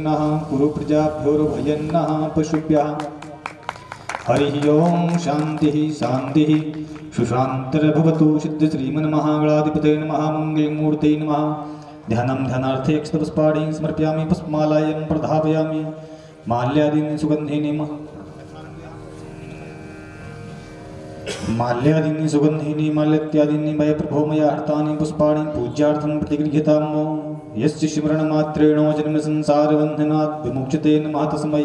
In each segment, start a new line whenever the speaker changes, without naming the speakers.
नः कुरु प्रजाभ्योर्भयन्नः पशुभ्यः। हरिः ओं शान्तिः शान्तिः सुशान्तिर्भवतु। सिद्ध श्रीमन्महागणाधिपतये नमः। मंगलमूर्तये नमः। ध्यानं ध्यानार्थे अक्षतपुष्पाणि समर्पयामि। पुष्पमालायां प्रधापयामि। माल्यादीनि सुगन्धीनि माल्यात्यादीनि मय प्रभो मया हृतानि पुष्पाणि पूज्यार्थं प्रतिगृह्यताम्। यस्य स्मरणमात्रेण जन्मसंसारबन्धनात् विमुच्यते नमः तस्मै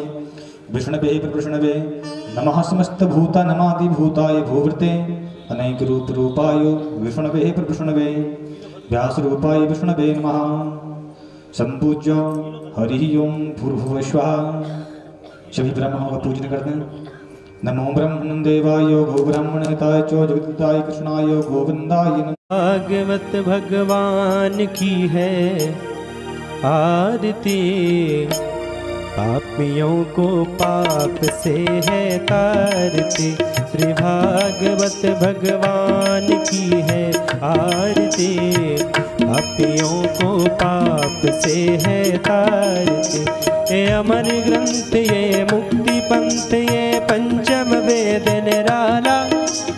विष्णवे प्रविष्णवे नमः। समस्तभूतानामादिभूताय भूवृते अनेकरूपरूपाय विष्णवे प्रविष्णवे व्यासरूपाय विष्णवे नमः। संपूज्य हरिः ओं भूर्भुवः स्वः। सभी ब्राह्मणों का पूजन करते हैं। नमो ब्रह्मण देवाय गो ब्राह्मण हिताय च जगद्धाय कृष्णाय गोविंदाय नमः।
भागवत भगवान की है आरती, पापियों को पाप से है तारती। श्री भागवत भगवान की है आरती, पापियों को पाप से है तारती। ये अमर ग्रंथ ये मुक्ति पंथ ये पंचम वेद निराला,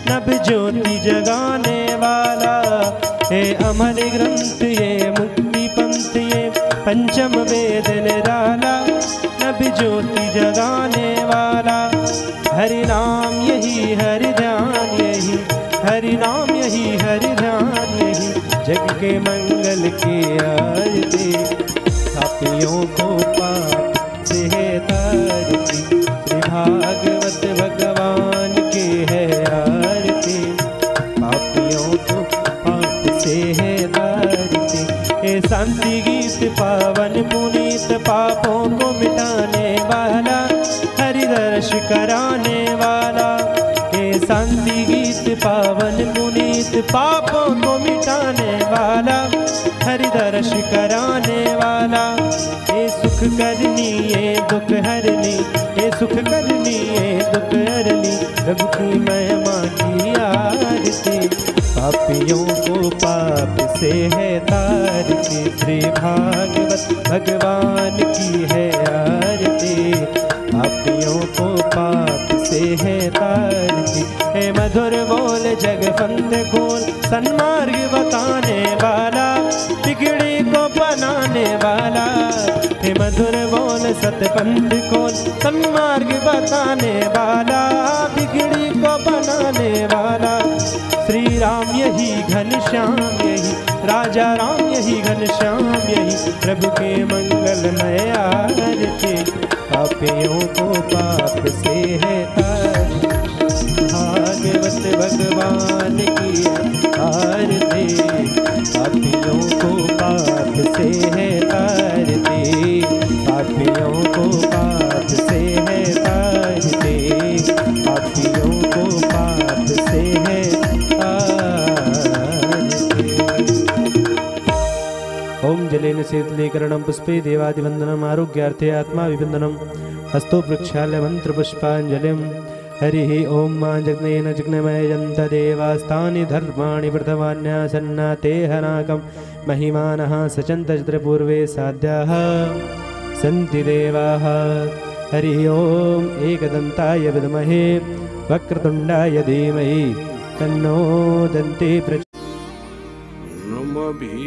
नभ ज्योति जगाने वाला। हे अमर ग्रंथ ये मुक्ति पंथ ये पंचम वेद निराला, नभ ज्योति जगाने वाला। हरि नाम यही हरि ध्यान यही, हरि नाम यही हरि ध्यान यही, जग के मंगल की आरती। पापियों को पाप से है तारती, श्री भागवत भगवान की है आरती। पापियों को पाप से है तारती। ये शांति गीत पावन पुनीत, पापों को मिटाने वाला, हरि दर्श कराने वाला। ये शांति गीत पावन पुनीत, पापों को मिटाने वाला, हरि दर्श कराने वाला। ये सुख करनी ये दुख हरनी, ये सुख करनी ये दुख हरनी, प्रभु की महिमा की आरती। पापियों को पाप से है तारती, श्री भागवत भगवान की है आरती। पापियों को पाप से है तारती। हे मधुर बोल जगफंद खोल, सन्मार्ग बताने वाला, बिगड़ी को बनाने वाला। हे मधुर बोल सतपंथ खोल, सन्मार्ग बताने वाला, बिगड़ी को बनाने वाला। श्री राम यही घनश्याम यही, राजा राम यही घनश्याम यही, प्रभु के मंगलमय आरती। पापियों को पाप से है तारती, भागवत भगवान की आरती। पापियों को पाप से है तारती, पापियों को पाप से है तारती, पापियों को पाप से है तारती। ओम जलेन शीतलीकरणं पुष्पे देवादिवंदनम् आरोग्यार्थे आत्मा विवंदनम् हस्तो प्रक्षाल्य मंत्र पुष्पांजलिम्। हरिः ओम मां जग्नेन जग्नमयजन्त देवास्तानि धर्माणि वृतवान्यासन्नाते हनाकं महिमानः सचन्त चित्रपूर्वे साध्याः सन्ति देवाः। हरिः ओम एकदन्ताय विद्महे वक्रतुण्डाय धीमहि तन्नो दन्ति
नमभीष्टदोहम्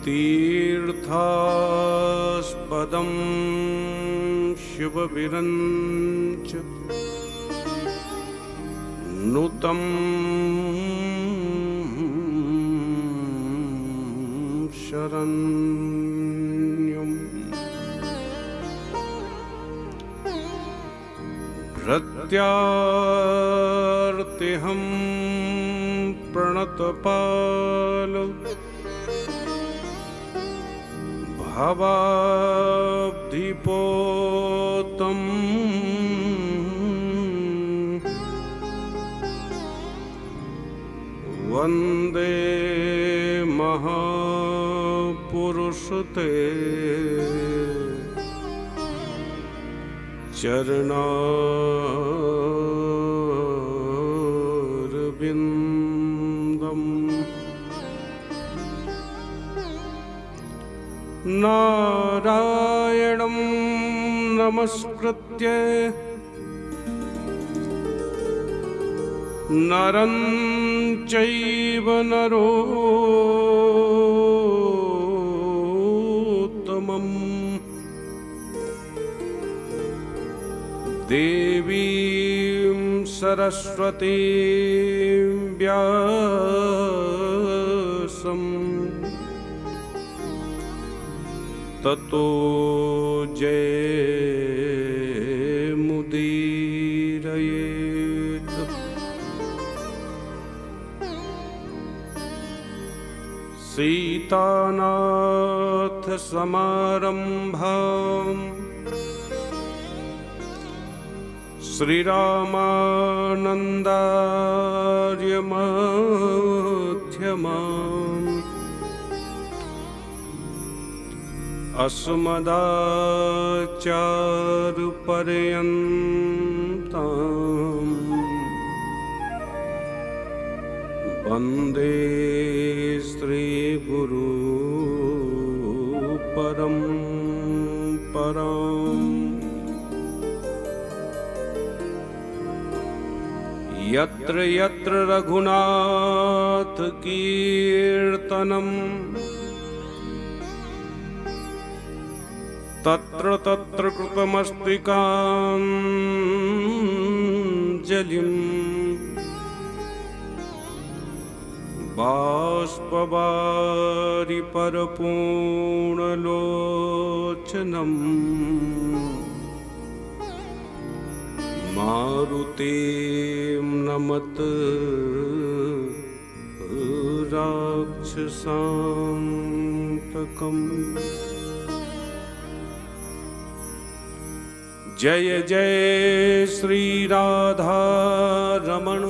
तीर्थास्पदं शिवविरञ्च नुतं शरण्यम्। प्रत्यार्तिहं प्रणतपाल भवाब्धिपोतम् वन्दे महापुरुषते चरणारविन्दम्। नारायणं नमस्कृत्य नरं चैव नरोत्तमम् देवीं सरस्वतीं व्यासं ततो जयमुदीरयेत्। सीतानाथ समारंभाम् श्रीरामानन्दार्य मध्यमाम् अस्मदाचार्यपर्यन्ताम् वन्दे श्रीगुरु परम्पराम्। यत्र यत्र रघुनाथ कीर्तनम् तत्र तत्र कृतमस्तिकाञ्जलिम् बाष्पवारि परपूर्णलोचनम् मारुतिं नमत राक्षसान्तकम्। जय जय श्री राधा रमण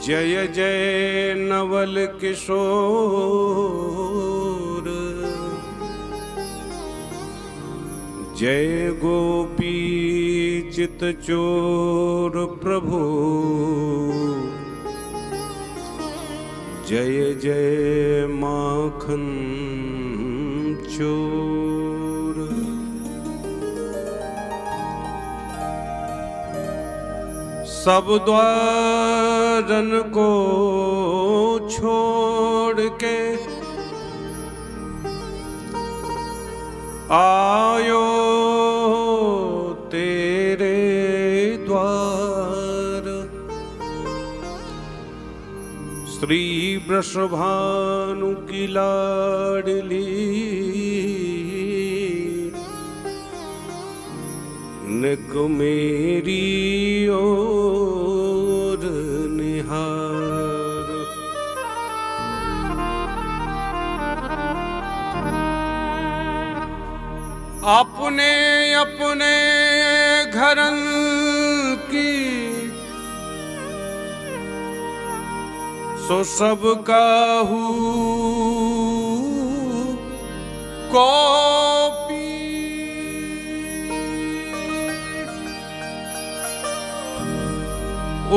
जय जय नवल किशोर जय गोपी चित चोर प्रभु जय जय माखन चोर। सब द्वारन को छोड़ के आयो तेरे द्वार। श्री वृषभानु की लाडली निक मेरी ओर निहार। अपने अपने घरन की सो सब काहू कॉपी।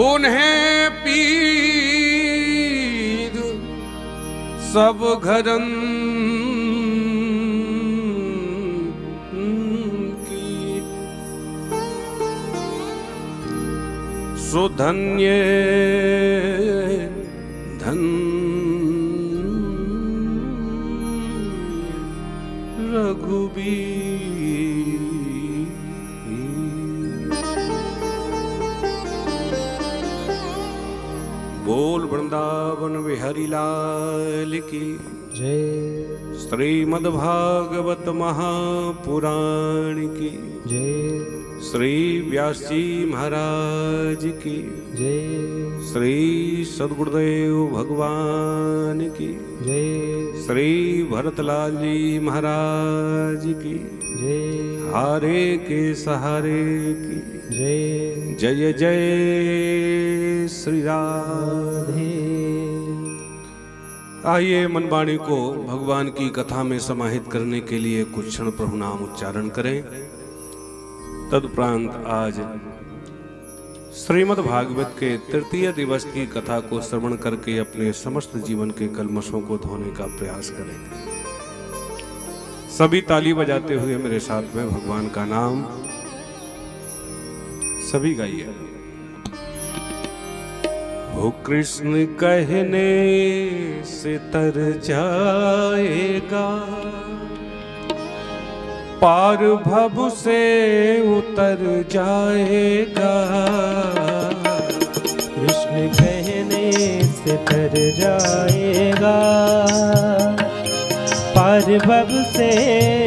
उन्हें पीर सब घरन की सुधन्य धन रघुबीर। बोल वृंदावन बिहारी लाल की
जय।
श्रीमद्भागवत महापुराण की
जय।
श्री व्यास जी महाराज की
जय।
श्री सद्गुरुदेव भगवान की
जय।
श्री भरतलाल जी महाराज की
जय।
हारे के सहारे की
जय।
जय जय श्री राधे। आइए मनवाणी को भगवान की कथा में समाहित करने के लिए कुछ क्षण प्रभु नाम उच्चारण करें। तदुपरांत आज श्रीमद् भागवत के तृतीय दिवस की कथा को श्रवण करके अपने समस्त जीवन के कलमशों को धोने का प्रयास करें। सभी ताली बजाते हुए मेरे साथ में भगवान का नाम सभी गाइए। हो कृष्ण कहने से तर जाएगा, पार भव से उतर जाएगा।
कृष्ण कहने से तर जाएगा, पार भव से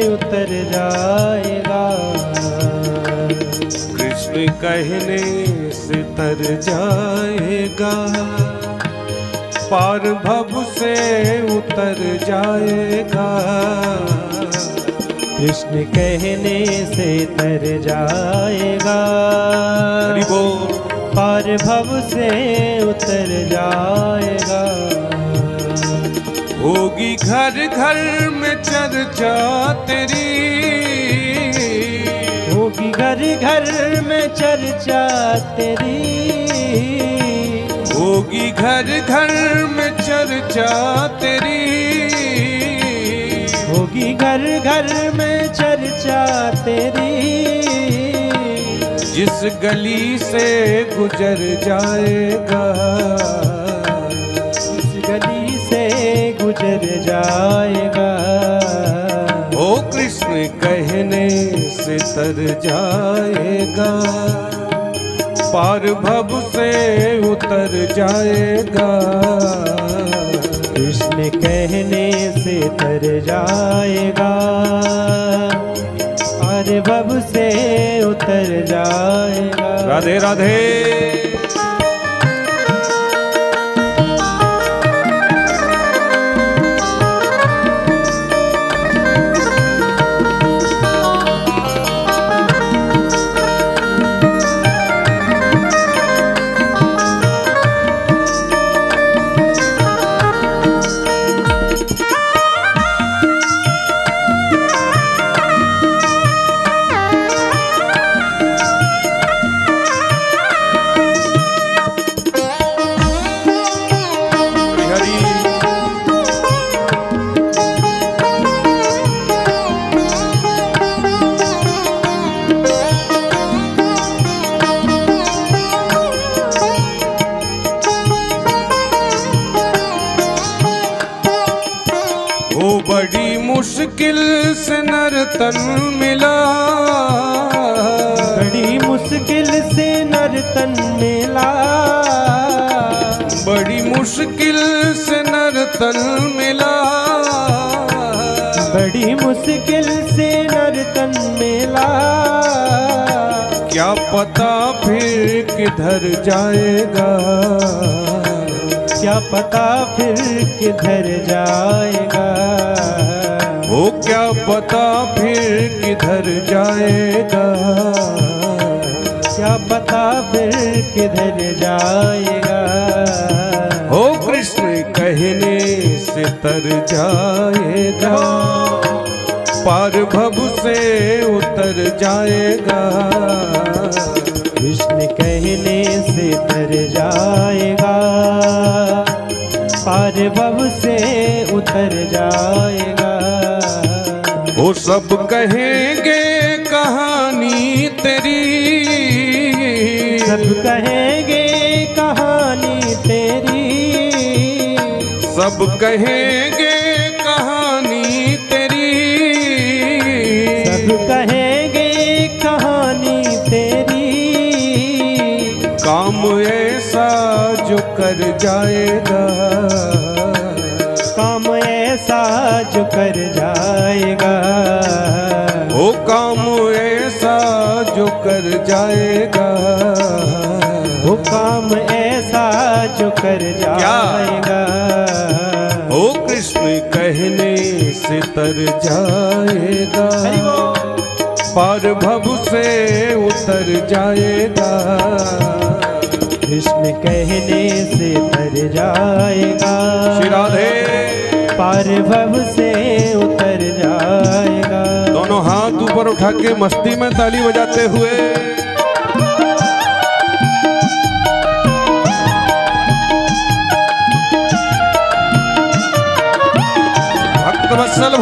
उतर जाएगा।
कृष्ण कहने से तर जाएगा, पार भव से उतर जाएगा।
कृष्ण कहने से तर जाएगा, पार भव से उतर जाएगा।
होगी घर घर में चर्चा तेरी,
होगी घर घर में चर्चा तेरी,
होगी घर घर में चर्चा तेरी।
होगी घर घर में चर्चा तेरी,
जिस गली से गुजर जाएगा,
जिस गली से गुजर जाएगा।
ओ कृष्ण कहने से तर जाएगा, पार भव से उतर जाएगा।
कृष्ण कहने से तर जाएगा, पार भव से उतर जाएगा।
राधे राधे। बड़ी मुश्किल से नर्तन मिला,
बड़ी मुश्किल से नर्तन मिला,
बड़ी मुश्किल से नर्तन मिला,
बड़ी मुश्किल से नर्तन मिला।
क्या पता फिर किधर जाएगा,
क्या पता फिर किधर जाएगा।
ओ क्या पता फिर किधर जाएगा,
क्या पता फिर किधर जाएगा।
ओ कृष्ण कहने से तर जाएगा, पार भव से उतर जाएगा।
कृष्ण कहने से तर जाएगा, पार भव से उतर जाएगा।
वो सब कहेंगे कहानी तेरी,
सब कहेंगे कहानी तेरी,
सब कहेंगे कहानी तेरी,
सब कहेंगे कहानी तेरी।
काम ऐसा जो कर जाएगा,
काम ऐसा जो कर जाएगा।
वो काम ऐसा जो कर जाएगा,
वो काम ऐसा जो कर जाएगा।
ओ कृष्ण कहने से तर जाएगा, पार भव से उतर जाएगा।
कृष्ण कहने से तर जाएगा,
श्री राधे।
पार भव से उतर जाएगा।
दोनों हाथ ऊपर उठा के मस्ती में ताली बजाते हुए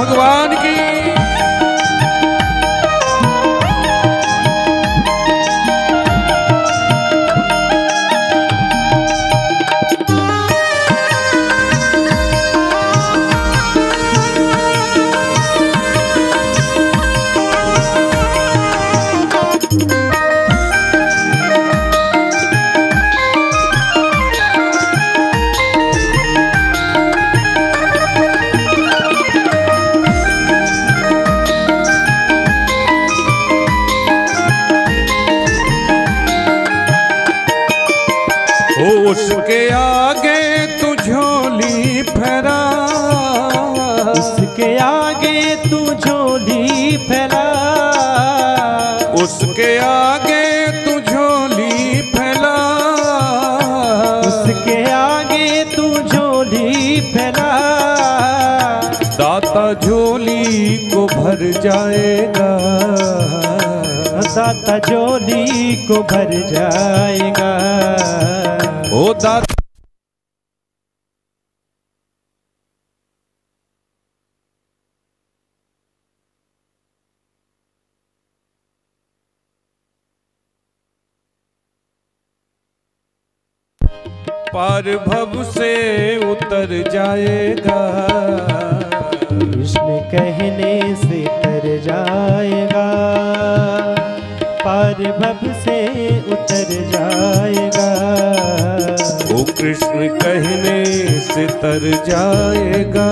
भगवान की। उसके आगे तू झोली फैला,
उसके आगे तू झोली फैला,
उसके आगे तू झोली फैला,
उसके आगे तू झोली फैला।
दाता झोली को भर जाएगा,
दाता झोली को भर जाएगा।
ओ दाता पार भव से उतर जाएगा,
कृष्ण कहने से तर जाएगा, पार भव से उतर जाएगा।
वो कृष्ण कहने से तर जाएगा,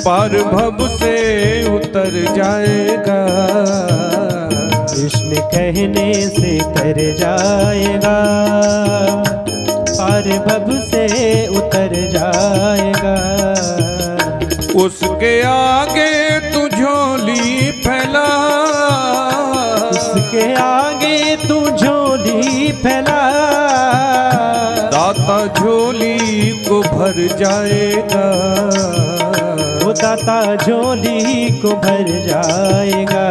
पार भव से उतर जाएगा।
कृष्ण कहने से तर जाएगा, पार भव से उतर जाएगा।
उसके आगे तू झोली फैला,
उसके आगे तू झोली फैला,
दाता झोली को भर जाएगा,
वो दाता झोली को भर जाएगा।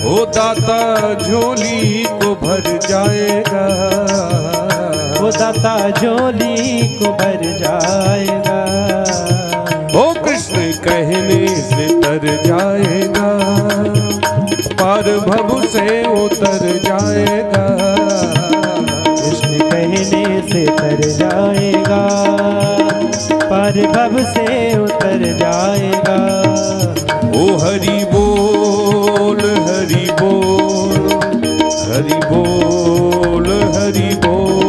वो दाता झोली को भर जाएगा,
वो दाता झोली को भर जाएगा।
वो कृष्ण कहने से तर जाएगा, पार भव से उतर जाएगा।
कृष्ण कहने से तर जाएगा, पार भव से उतर जाएगा।
ओ हरि बोल हरि बोल, हरि बोल हरि बोल,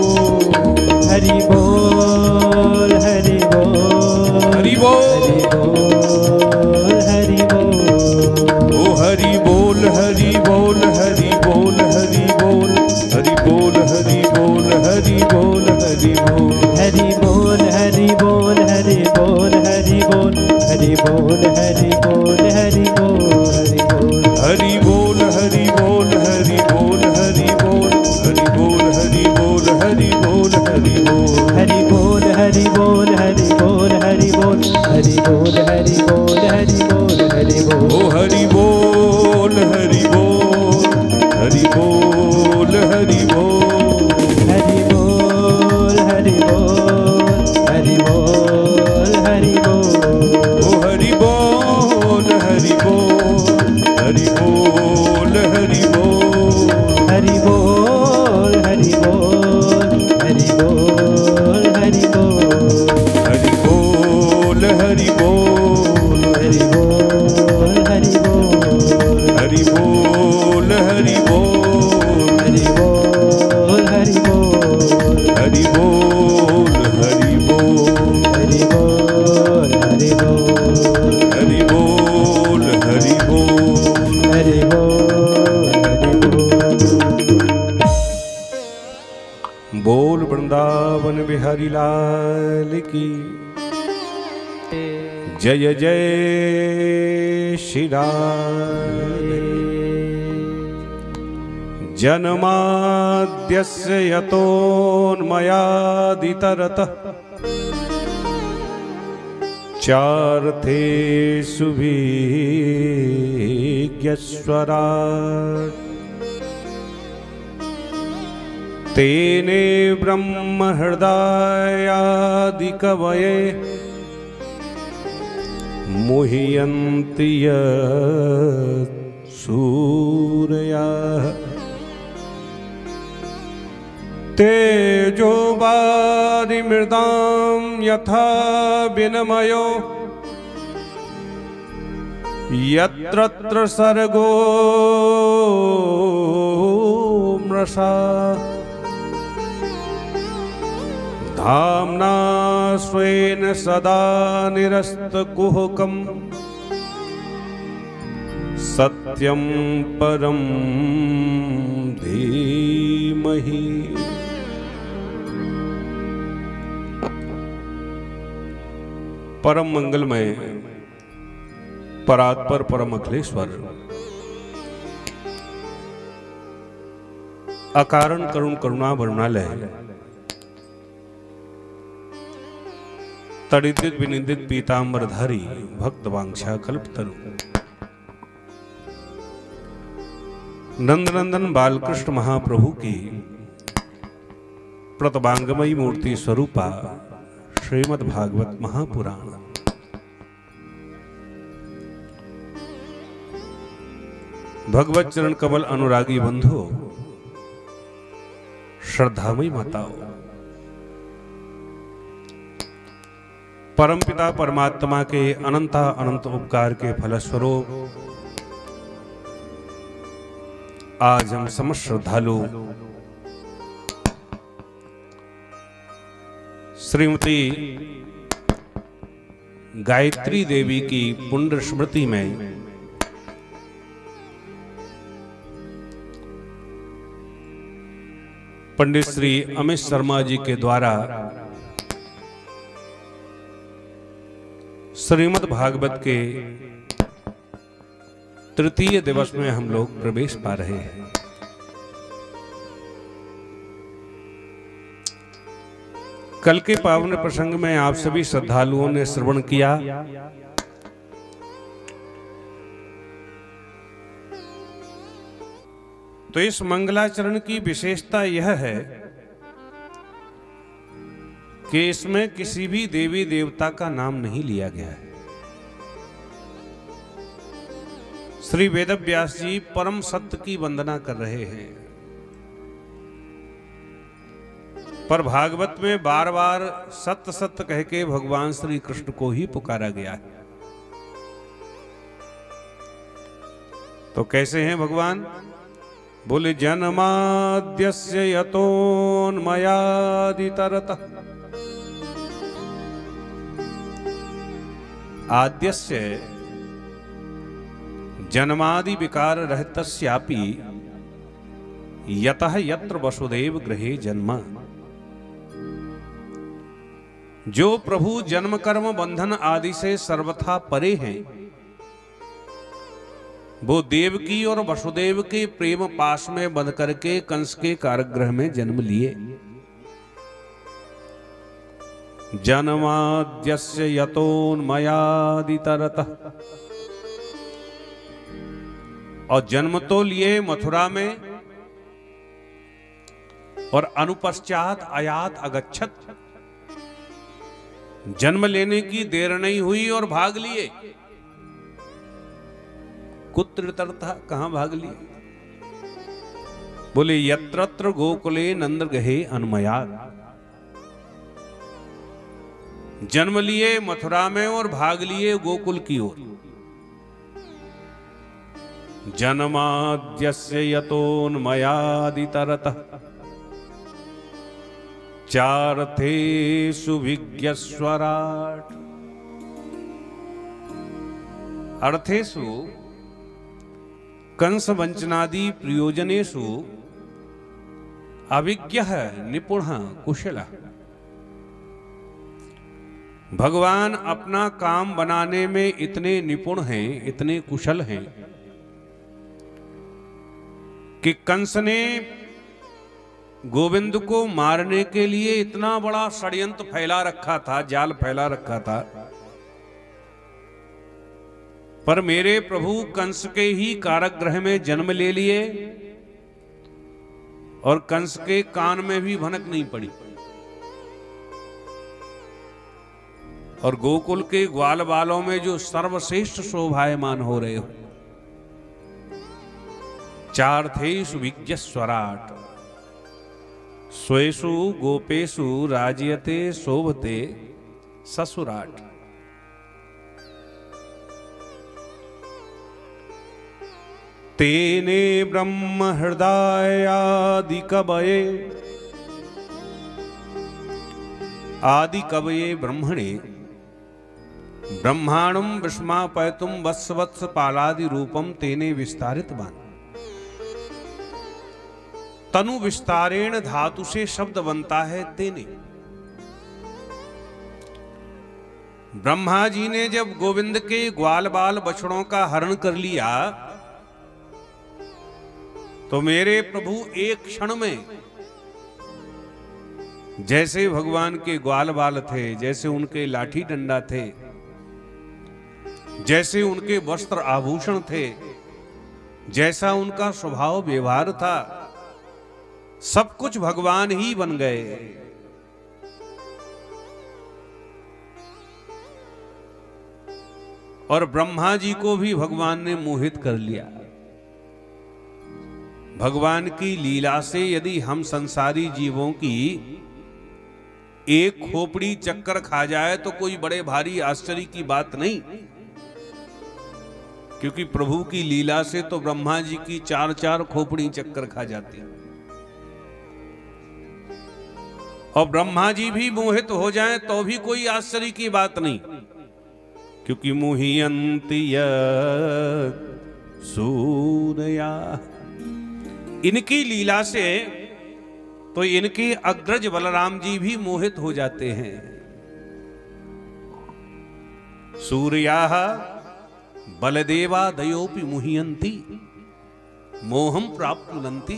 हरि बोल हरि बोल,
हरि बोल,
हरि बोल।
ओ हरि बोल हरि बोल, हरि बोल हरि बोल, हरि बोल हरि बोल, हरि बोल हरि बोल,
हरि बोल हरि बोल, हरि बोल हरि बोल, हरि बोल हरि बोल, हरि बोल हरि बोल।
हरि बोल हरि बोल, हरि बोल हरि बोल, हरि बोल हरि बोल, हरि बोल हरि बोल,
हरि बोल हरि बोल, हरि बोल हरि बोल, हरि बोल हरि बोल, हरि बोल हरि बोल।
ओ हरि बोल हरि बोल, हरि बोल हरि बोल,
हरि बोल हरि बोल, हरि बोल हरि बोल।
ओ हरि बोल हरि बोल, हरि बोल हरि बोल,
हरि बोल हरि बोल, हरि बोल हरि बोल।
हरि बोल हरि बोल,
हरि बोल हरि बोल,
हरि बोल हरि बोल,
हरि बोल हरि बोल,
हरि बोल हरि बोल,
हरि बोल हरि बोल,
हरि बोल हरि बोल।
हरि बोल हरि बोल।
बोल वृंदावन बिहारी लाल की जय जय श्री राम। जन्माद्यस्य यतोन्मयादितरतः चार्थेषु विज्ञस्वराट् तेने ब्रह्म हृदयादिकवये मुह्यन्ति सूरयाः तेजोवारि मृदां यथा विनिमयो यत्र सर्गो मृषा धाम्ना स्वेन सदा निरस्तकुहकं सत्यं परं धीमहि। परम मंगलमय परात्पर परम अखिलेश्वर अकारण करुण करुणा वरुणालय तड़िदित विनिंदित पीतांबरधारी भक्त वांछा कल्पतरु नंदनंदन बालकृष्ण महाप्रभु की प्रतिबांगमयी मूर्ति स्वरूपा श्रीमद् भागवत महापुराण भगवत चरण कमल अनुरागी बंधु श्रद्धामयी माताओं, परमपिता परमात्मा के अनंता अनंत उपकार के फलस्वरूप आज हम समस्त श्रद्धालु श्रीमती गायत्री देवी की पुण्य स्मृति में पंडित श्री अमित शर्मा जी के द्वारा श्रीमद् भागवत के तृतीय दिवस में हम लोग प्रवेश पा रहे हैं। कल के पावन प्रसंग में आप सभी श्रद्धालुओं ने श्रवण किया तो इस मंगलाचरण की विशेषता यह है कि इसमें किसी भी देवी देवता का नाम नहीं लिया गया है। श्री वेदव्यास जी परम सत्य की वंदना कर रहे हैं, पर भागवत में बार बार सत्य सत्य कह के भगवान श्री कृष्ण को ही पुकारा गया है। तो कैसे हैं भगवान? बोले जन्माद्यस्य यतोन्मयादितरतः आद्यस्य जन्मादि विकार रहतस्यापि यतः यत्र वसुदेव गृहे जन्म। जो प्रभु जन्म कर्म बंधन आदि से सर्वथा परे हैं, वो देवकी और वसुदेव के प्रेम पाश में बंध करके कंस के कारागृह में जन्म लिए। जन्माद्यस्य यतोन्मयादितरतः, और जन्म तो लिए मथुरा में और अनुपश्चात आयात अगच्छत, जन्म लेने की देर नहीं हुई और भाग लिए। कुत्र तरता, कहां भाग लिए? बोले यत्रत्र गोकुले नंद गहे अन्मयात्, जन्म लिए मथुरा में और भाग लिए गोकुल की ओर। जन्माद्यस्य यतोन्मयादितरतः चारथेषु विज्ञस्वराट्। अर्थेषु कंस वंचनादि प्रयोजनेषु अभिज्ञः निपुणः कुशलः। भगवान अपना काम बनाने में इतने निपुण हैं, इतने कुशल हैं कि कंस ने गोविंद को मारने के लिए इतना बड़ा षड्यंत्र फैला रखा था, जाल फैला रखा था, पर मेरे प्रभु कंस के ही कारागृह में जन्म ले लिए और कंस के कान में भी भनक नहीं पड़ी।
और गोकुल के ग्वाल बालों में जो सर्वश्रेष्ठ शोभायमान हो रहे हो। चार्थेषु विज्ञस्वराट स्वेषु गोपेषु राजयते शोभते ससुराट। तेने ब्रह्म हृदयादि कवये आदि कवये ब्रह्मणे ब्रह्मांडं विस्मापयितुं वत्स पालादि रूपम तेने विस्तारित बान। तनु विस्तारेण धातु से शब्द बनता है तेने। ब्रह्मा जी ने जब गोविंद के ग्वाल बाल बछड़ों का हरण कर लिया तो मेरे प्रभु एक क्षण में जैसे भगवान के ग्वाल बाल थे, जैसे उनके लाठी डंडा थे, जैसे उनके वस्त्र आभूषण थे, जैसा उनका स्वभाव व्यवहार था, सब कुछ भगवान ही बन गए। और ब्रह्मा जी को भी भगवान ने मोहित कर लिया। भगवान की लीला से यदि हम संसारी जीवों की एक खोपड़ी चक्कर खा जाए तो कोई बड़े भारी आश्चर्य की बात नहीं, क्योंकि प्रभु की लीला से तो ब्रह्मा जी की 4-4 खोपड़ी चक्कर खा जाती है। और ब्रह्मा जी भी मोहित हो जाएं तो भी कोई आश्चर्य की बात नहीं, क्योंकि मुह्यन्ति सूरया, इनकी लीला से तो इनके अग्रज बलराम जी भी मोहित हो जाते हैं। सूर्या बलदेवा दयोपि मुह्यन्ति मोहं प्राप्नुवन्ति।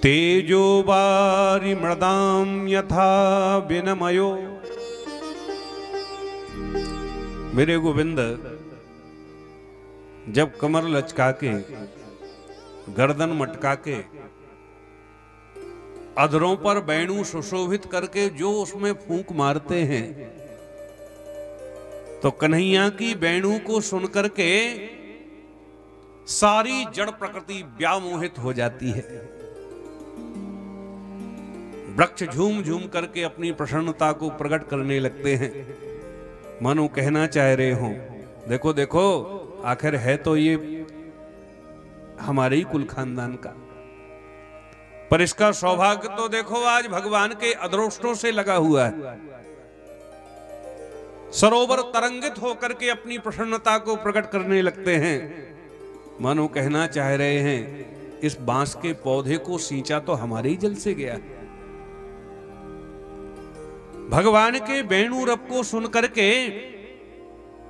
तेजो वारि मृदाम यथा विनमयो। मेरे गोविंद जब कमर लचका के, गर्दन मटका के, अधरों पर बैणु सुशोभित करके जो उसमें फूंक मारते हैं, तो कन्हैया की बैणु को सुनकर के सारी जड़ प्रकृति व्यामोहित हो जाती है। वृक्ष झूम झूम करके अपनी प्रसन्नता को प्रकट करने लगते हैं, मानो कहना चाह रहे हो, देखो देखो आखिर है तो ये हमारे ही कुल खानदान का, पर इसका सौभाग्य तो देखो आज भगवान के अदृष्टों से लगा हुआ है। सरोवर तरंगित होकर के अपनी प्रसन्नता को प्रकट करने लगते हैं, मानो कहना चाह रहे हैं इस बांस के पौधे को सींचा तो हमारे ही जल से गया। भगवान के वेणु रब को सुनकर के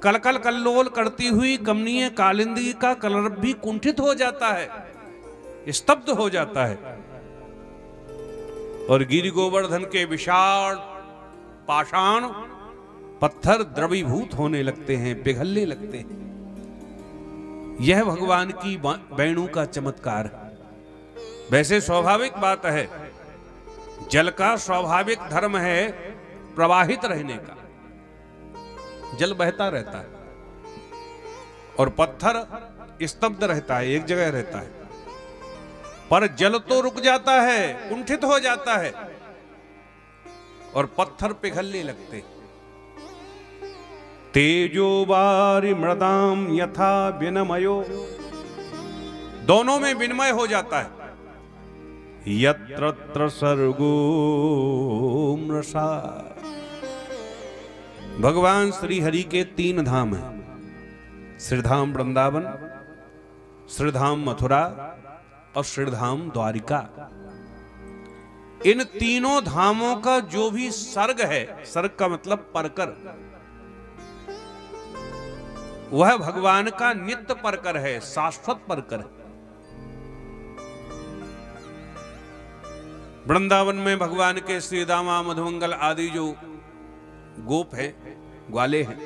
कलकल कल्लोल करती हुई कमनीय कालिंदी का कलरव भी कुंठित हो जाता है, स्तब्ध हो जाता है, और गिरि गोवर्धन के विशाल पाषाण पत्थर द्रवीभूत होने लगते हैं, पिघलने लगते हैं। यह भगवान की वेणु का चमत्कार है। वैसे स्वाभाविक बात है, जल का स्वाभाविक धर्म है प्रवाहित रहने का, जल बहता रहता है और पत्थर स्तब्ध रहता है, एक जगह रहता है, पर जल तो रुक जाता है, कुंठित हो जाता है और पत्थर पिघलने लगते। तेजो वारि मृदाम यथा विनमयो, दोनों में विनिमय हो जाता है। यत्र सर्गो मृषा, भगवान श्री हरि के 3 धाम हैं, श्रीधाम वृंदावन, श्रीधाम मथुरा और श्रीधाम द्वारिका। इन तीनों धामों का जो भी सर्ग है, सर्ग का मतलब परकर, वह भगवान का नित्य परकर है, शाश्वत परकर है। वृंदावन में भगवान के श्रीदामा मधुमंगल आदि जो गोप है, ग्वाले हैं,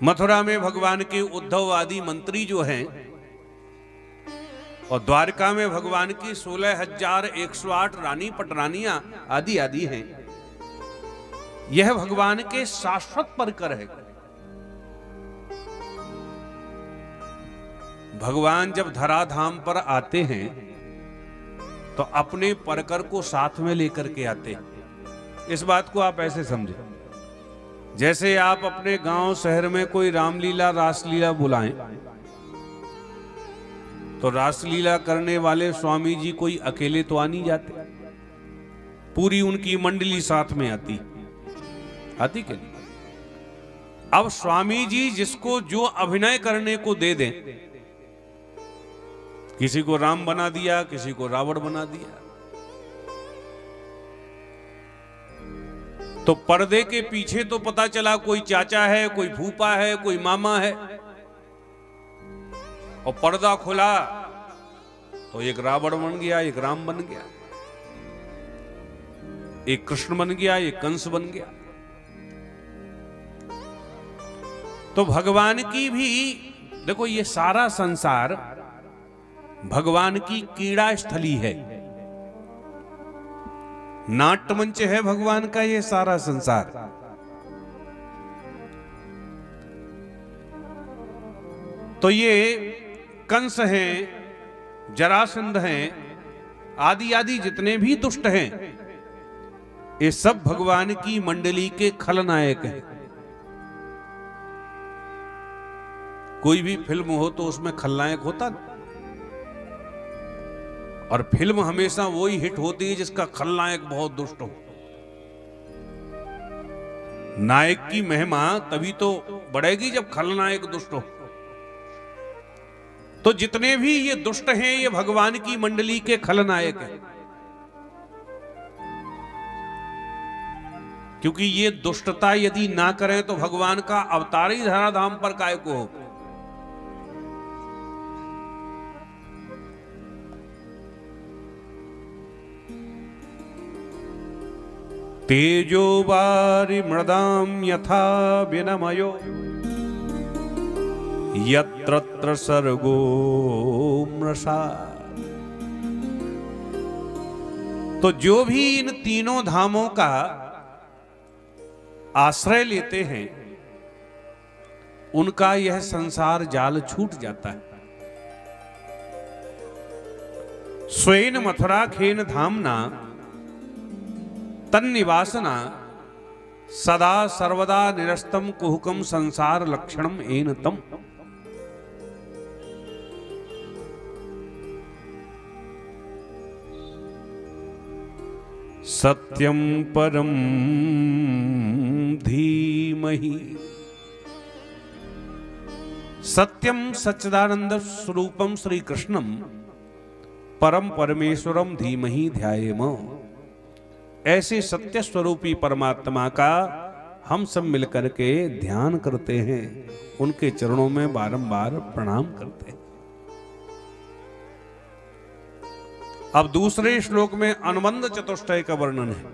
मथुरा में भगवान के उद्धव आदि मंत्री जो हैं, और द्वारका में भगवान की 16,108 रानी पटरानियां आदि आदि हैं। यह भगवान के शाश्वत परकर है। भगवान जब धराधाम पर आते हैं तो अपने परकर को साथ में लेकर के आते हैं। इस बात को आप ऐसे समझे, जैसे आप अपने गांव शहर में कोई रामलीला रासलीला बुलाएं तो रासलीला करने वाले स्वामी जी कोई अकेले तो आ नहीं जाते, पूरी उनकी मंडली साथ में आती के नहीं। अब स्वामी जी जिसको जो अभिनय करने को दे दें, किसी को राम बना दिया, किसी को रावण बना दिया, तो पर्दे के पीछे तो पता चला कोई चाचा है, कोई फूफा है, कोई मामा है, और पर्दा खुला तो एक रावण बन गया, एक राम बन गया, एक कृष्ण बन गया, एक कंस बन गया। तो भगवान की भी देखो, ये सारा संसार भगवान की क्रीड़ा स्थली है, नाट्य मंच है भगवान का ये सारा संसार। तो ये कंस हैं, जरासंध हैं, आदि आदि जितने भी दुष्ट हैं, ये सब भगवान की मंडली के खलनायक हैं। कोई भी फिल्म हो तो उसमें खलनायक होता ना, और फिल्म हमेशा वही हिट होती है जिसका खलनायक बहुत दुष्ट हो। नायक की महिमा तभी तो बढ़ेगी जब खलनायक दुष्ट हो। तो जितने भी ये दुष्ट हैं ये भगवान की मंडली के खलनायक हैं, क्योंकि ये दुष्टता यदि ना करें तो भगवान का अवतार ही धराधाम पर काय को हो। तेजो वारि मृदाम यथा विनमयो यत्र सर्गो मृषा। तो जो भी इन तीनों धामों का आश्रय लेते हैं उनका यह संसार जाल छूट जाता है। स्वेन मथुरा खेन धामना तन्निवासना सदा सर्वदा निरस्तम कुहुकम संसार लक्षणम एन तम। सत्यम परम धीमहि। सत्यम सच्चिदानंद स्वरूपम श्री कृष्णम परम परमेश्वरम धीमहि ध्यायेम। ऐसे सत्य स्वरूपी परमात्मा का हम सब मिलकर के ध्यान करते हैं, उनके चरणों में बारंबार प्रणाम करते हैं। अब दूसरे श्लोक में अनुबंध चतुष्टय का वर्णन है।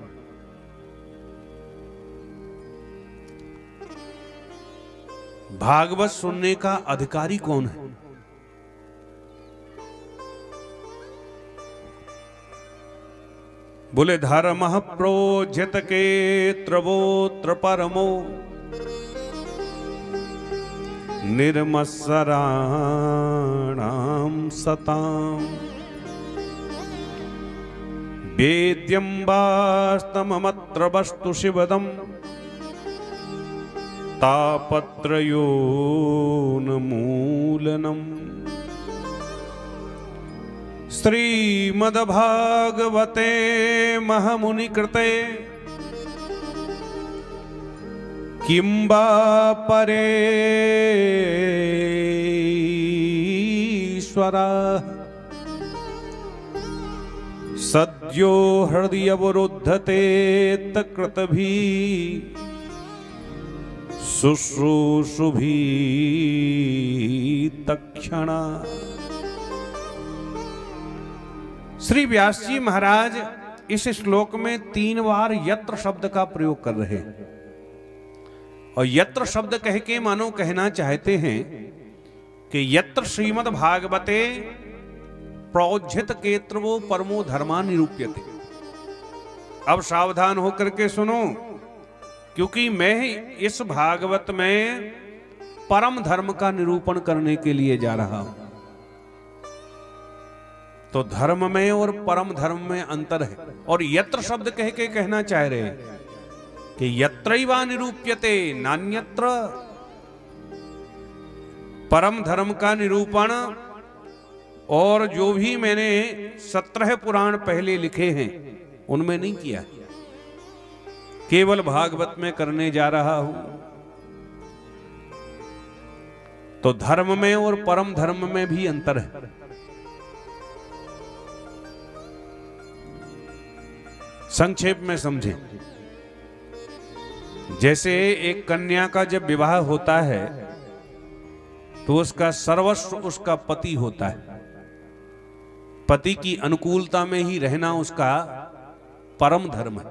भागवत सुनने का अधिकारी कौन है? बोले धर्मः प्रोज्झत के त्रवोत्र परमो निर्मत्सराणां सताम् वेद्यं वास्तममत्र वस्तु शिवदम् तापत्रयोन्मूलनम्। श्रीमद्भागवते महामुनिकृते किं वा परेश्वराः सद्यो हृदयवरुद्धते तकृतभिः शुश्रूषुभिः तत्क्षणा। श्री व्यास जी महाराज इस श्लोक में 3 बार यत्र शब्द का प्रयोग कर रहे हैं, और यत्र शब्द कह के मानो कहना चाहते हैं कि यत्र श्रीमद् भागवते प्रोज्झित केत्रवो परमो धर्मा निरूप्यते। अब सावधान होकर के सुनो, क्योंकि मैं इस भागवत में परम धर्म का निरूपण करने के लिए जा रहा हूं। तो धर्म में और परम धर्म में अंतर है। और यत्र शब्द कह के कहना चाह रहे कि यत्रैवा निरूप्यते नान्यत्र। परम धर्म का निरूपण और जो भी मैंने 17 पुराण पहले लिखे हैं उनमें नहीं किया, केवल भागवत में करने जा रहा हूं। तो धर्म में और परम धर्म में भी अंतर है। संक्षेप में समझें। जैसे एक कन्या का जब विवाह होता है तो उसका सर्वस्व उसका पति होता है। पति की अनुकूलता में ही रहना उसका परम धर्म है।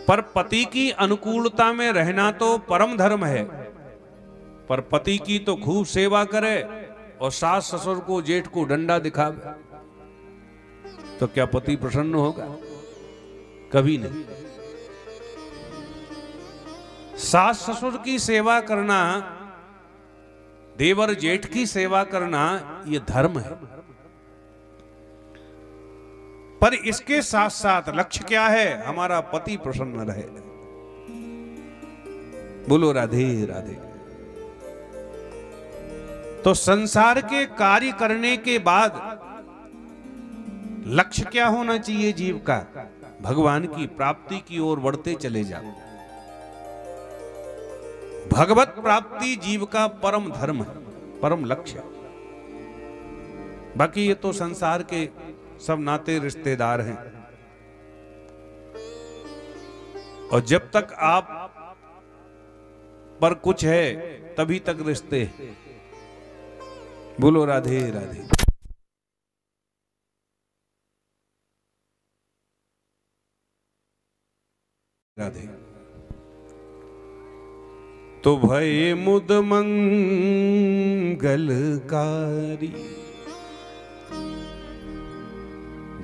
पर पति की अनुकूलता में रहना तो परम धर्म है, पर पति की तो खूब सेवा करे और सास ससुर को जेठ को डंडा दिखावे तो क्या पति प्रसन्न होगा? कभी नहीं। सास ससुर की सेवा करना, देवर जेठ की सेवा करना, यह धर्म है। पर इसके साथ साथ लक्ष्य क्या है? हमारा पति प्रसन्न रहे। बोलो राधे राधे। तो संसार के कार्य करने के बाद लक्ष्य क्या होना चाहिए जीव का? भगवान की प्राप्ति की ओर बढ़ते चले जाओ। भगवत प्राप्ति जीव का परम धर्म है, परम लक्ष्य। बाकी ये तो संसार के सब नाते रिश्तेदार हैं, और जब तक आप पर कुछ है तभी तक रिश्ते। बोलो राधे राधे। राधे। तो भय मुद मंगलकारी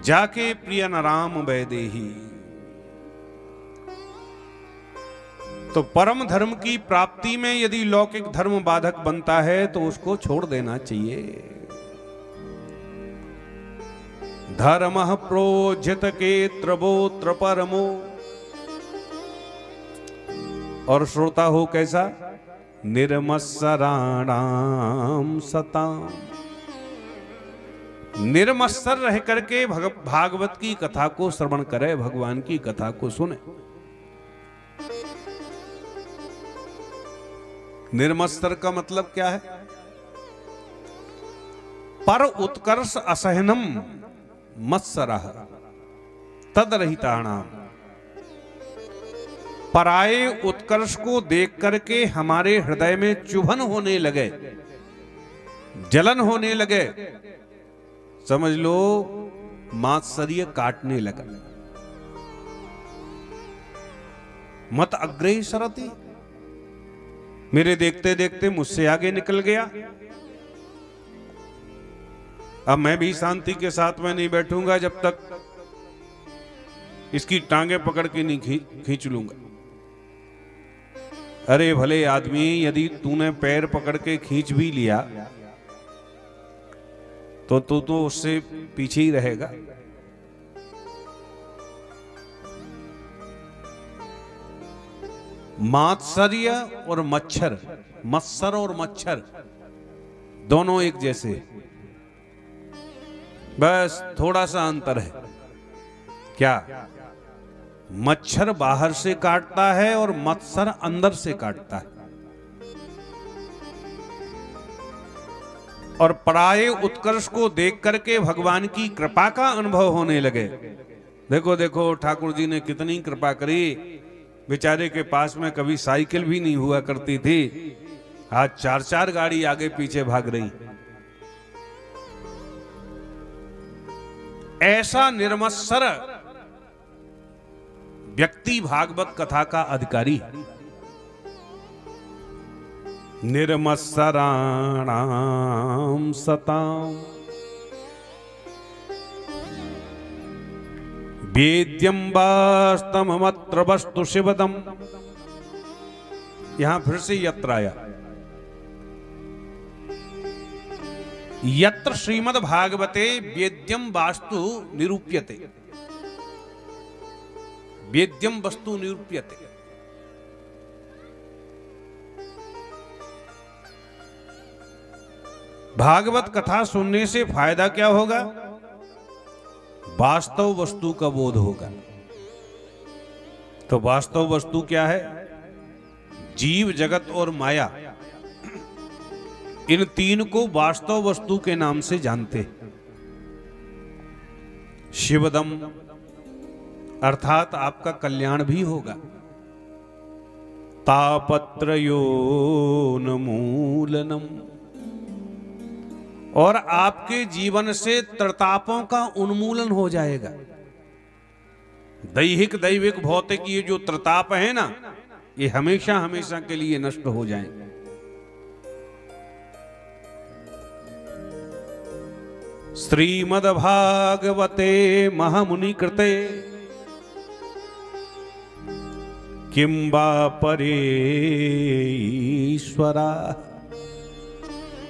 जाके प्रिय नाम वैदेही। तो परम धर्म की प्राप्ति में यदि लौकिक धर्म बाधक बनता है तो उसको छोड़ देना चाहिए। धर्म प्रोज्झित केत्रवोत्र परमो। और श्रोता हो कैसा? निर्मत्सराणाम सताम। निर्मत्सर रह करके भागवत की कथा को श्रवण करे, भगवान की कथा को सुने। निर्मत्सर का मतलब क्या है? पर उत्कर्ष असहनम मत्सरः तदरहिताणाम। पराये उत्कर्ष को देख करके हमारे हृदय में चुभन होने लगे, जलन होने लगे, समझ लो मात्सर्य काटने लगा। मत अग्रे सरति। मेरे देखते देखते मुझसे आगे निकल गया। अब मैं भी शांति के साथ में नहीं बैठूंगा जब तक इसकी टांगे पकड़ के नहीं खींच लूंगा। अरे भले आदमी, यदि तूने पैर पकड़ के खींच भी लिया तो तू तो उससे पीछे ही रहेगा। मात्सर्य और मच्छर, मत्सर और मच्छर दोनों एक जैसे, बस थोड़ा सा अंतर है। क्या? मच्छर बाहर से काटता है और मत्सर अंदर से काटता है। और पराये उत्कर्ष को देख करके भगवान की कृपा का अनुभव होने लगे। देखो देखो ठाकुर जी ने कितनी कृपा करी। बेचारे के पास में कभी साइकिल भी नहीं हुआ करती थी, आज 4-4 गाड़ी आगे पीछे भाग रही। ऐसा निर्मत्सर व्यक्ति भागवत कथा का अधिकारी है। निर्मत्सराणां सतां वेद्यं वास्तवमत्र वस्तु शिवदम्। यहां फिर से यत्र आया। यत्र श्रीमद् भागवते वेद्यम वास्तु निरूप्यते, वेद्यम वस्तु निरूप्यते। भागवत कथा सुनने से फायदा क्या होगा? वास्तव वस्तु का बोध होगा। तो वास्तव वस्तु क्या है? जीव, जगत और माया, इन तीन को वास्तव वस्तु के नाम से जानते हैं। शिवदम अर्थात आपका कल्याण भी होगा। तापत्रयोन्मूलनम, और आपके जीवन से त्रतापों का उन्मूलन हो जाएगा। दैहिक, दैविक, भौतिक ये जो त्रताप है ना, ये हमेशा हमेशा के लिए नष्ट हो जाएंगे। श्रीमद्भागवते महामुनि कृते किं वा परे ईश्वरा।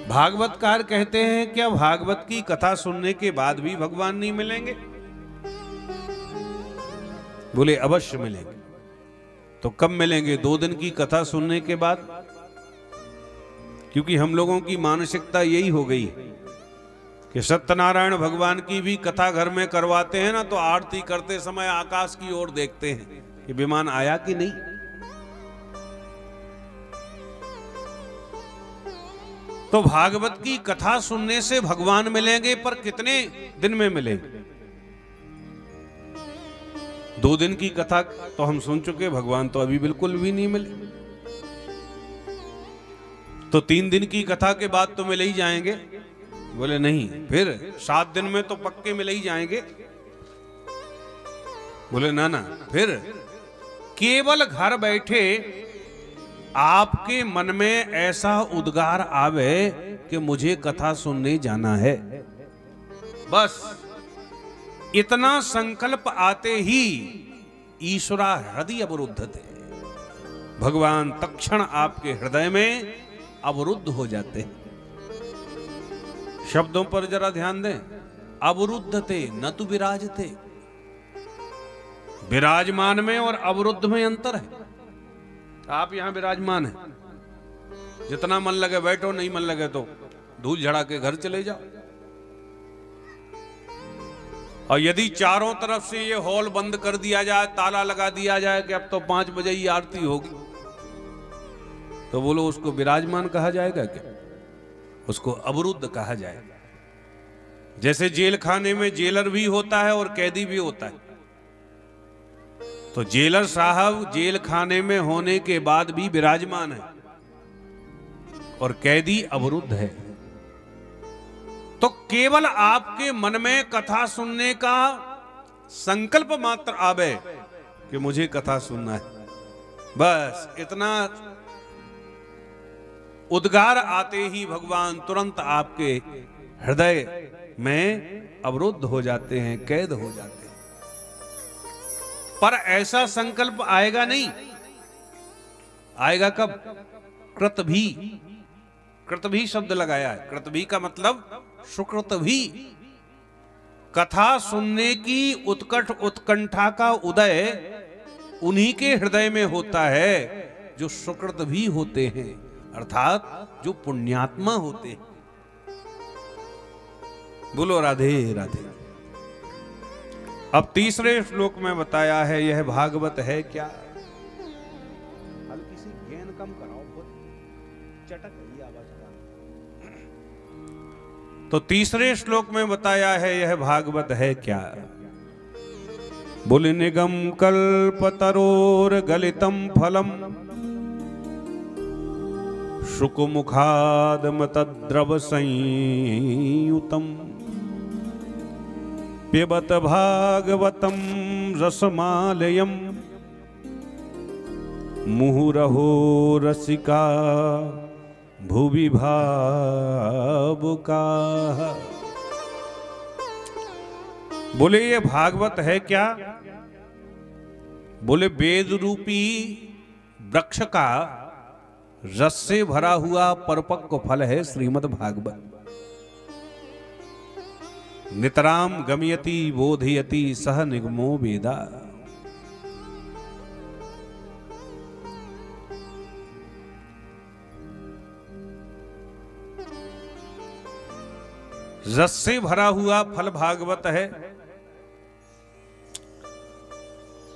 भागवतकार कहते हैं क्या भागवत की कथा सुनने के बाद भी भगवान नहीं मिलेंगे? बोले अवश्य मिलेंगे। तो कब मिलेंगे? 2 दिन की कथा सुनने के बाद। क्योंकि हम लोगों की मानसिकता यही हो गई कि सत्यनारायण भगवान की भी कथा घर में करवाते हैं ना, तो आरती करते समय आकाश की ओर देखते हैं कि विमान आया कि नहीं। तो भागवत की कथा सुनने से भगवान मिलेंगे, पर कितने दिन में मिलेंगे? 2 दिन की कथा तो हम सुन चुके, भगवान तो अभी बिल्कुल भी नहीं मिले। तो 3 दिन की कथा के बाद तो मिल ही जाएंगे। बोले नहीं, फिर 7 दिन में तो पक्के मिल ही जाएंगे। बोले ना ना, फिर केवल घर बैठे आपके मन में ऐसा उद्गार आवे कि मुझे कथा सुनने जाना है, बस इतना संकल्प आते ही ईश्वरा हृदय अवरुद्ध थे, भगवान तत्क्षण आपके हृदय में अवरुद्ध हो जाते हैं। शब्दों पर जरा ध्यान दें। अवरुद्ध थे, न तो विराजते। विराजमान में और अवरुद्ध में अंतर है। आप यहां विराजमान हैं, जितना मन लगे बैठो, नहीं मन लगे तो धूल झड़ा के घर चले जाओ। और यदि चारों तरफ से ये हॉल बंद कर दिया जाए, ताला लगा दिया जाए कि अब तो 5 बजे ही आरती होगी, तो बोलो उसको विराजमान कहा जाएगा क्या? उसको अवरुद्ध कहा जाएगा। जैसे जेल खाने में जेलर भी होता है और कैदी भी होता है। तो जेलर साहब जेल खाने में होने के बाद भी विराजमान है और कैदी अवरुद्ध है। तो केवल आपके मन में कथा सुनने का संकल्प मात्र आवे कि मुझे कथा सुनना है, बस इतना उद्गार आते ही भगवान तुरंत आपके हृदय में अवरुद्ध हो जाते हैं, कैद हो जाते हैं। पर ऐसा संकल्प आएगा नहीं। आएगा कब? कृतभी। कृतभी शब्द लगाया है। कृतभी का मतलब सुकृत भी। कथा सुनने की उत्कट उत्कंठा का उदय उन्हीं के हृदय में होता है जो सुकृत भी होते हैं, अर्थात जो पुण्यात्मा होते हैं। बोलो राधे राधे। अब तीसरे श्लोक में बताया है यह भागवत है क्या। हल्की सी गेन कम कराओ, बहुत चटक रही आवाज का। तो तीसरे श्लोक में बताया है यह भागवत है क्या। बोले निगम कल्पतरोर गलितम फलम शुकमुखादम तद्रव संयुतम पिबत भागवतम रसमालयम मुहुरहो रसिका भुवि भावुका। बोले ये भागवत है क्या? बोले वेद रूपी वृक्ष का रस से भरा हुआ परिपक्व फल है श्रीमद् भागवत। नितराम गमयति बोधयति सह निगमो वेदा। रस से भरा हुआ फल भागवत है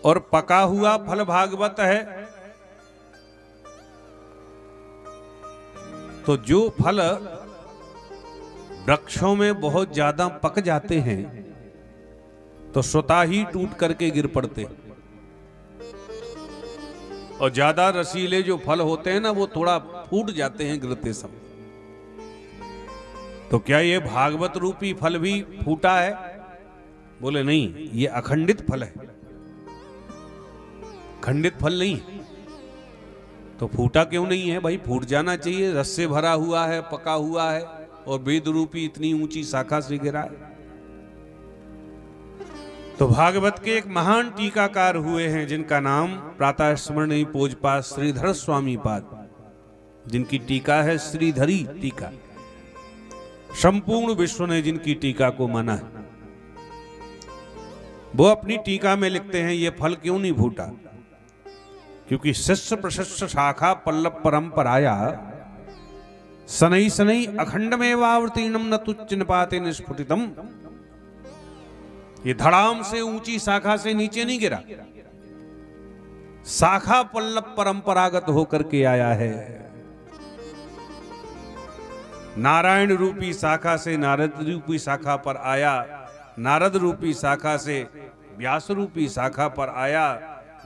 और पका हुआ फल भागवत है। तो जो फल वृक्षों में बहुत ज्यादा पक जाते हैं तो स्वतः ही टूट करके गिर पड़ते, और ज्यादा रसीले जो फल होते हैं ना वो थोड़ा फूट जाते हैं गिरते समय। तो क्या ये भागवत रूपी फल भी फूटा है? बोले नहीं, ये अखंडित फल है, खंडित फल नहीं। तो फूटा क्यों नहीं है भाई? फूट जाना चाहिए, रस से भरा हुआ है, पका हुआ है और वेद रूपी इतनी ऊंची शाखा से गिरा है। तो भागवत के एक महान टीकाकार हुए हैं जिनका नाम प्रातः स्मरणीय पूज्यपाद श्रीधर स्वामी पाद, जिनकी टीका है श्रीधरी टीका। संपूर्ण विश्व ने जिनकी टीका को माना है, वो अपनी टीका में लिखते हैं ये फल क्यों नहीं फूटा? क्योंकि शिष्य प्रशिष्य शाखा पल्लव परंपराया सनई सनई अखंड में वावतीर्णम न तुच्चिन पाते निस्फुटितम। ये धड़ाम से ऊंची शाखा से नीचे नहीं गिरा, शाखा पल्लव परंपरागत होकर के आया है। नारायण रूपी शाखा से नारद रूपी शाखा पर आया, नारद रूपी शाखा से व्यास रूपी शाखा पर आया,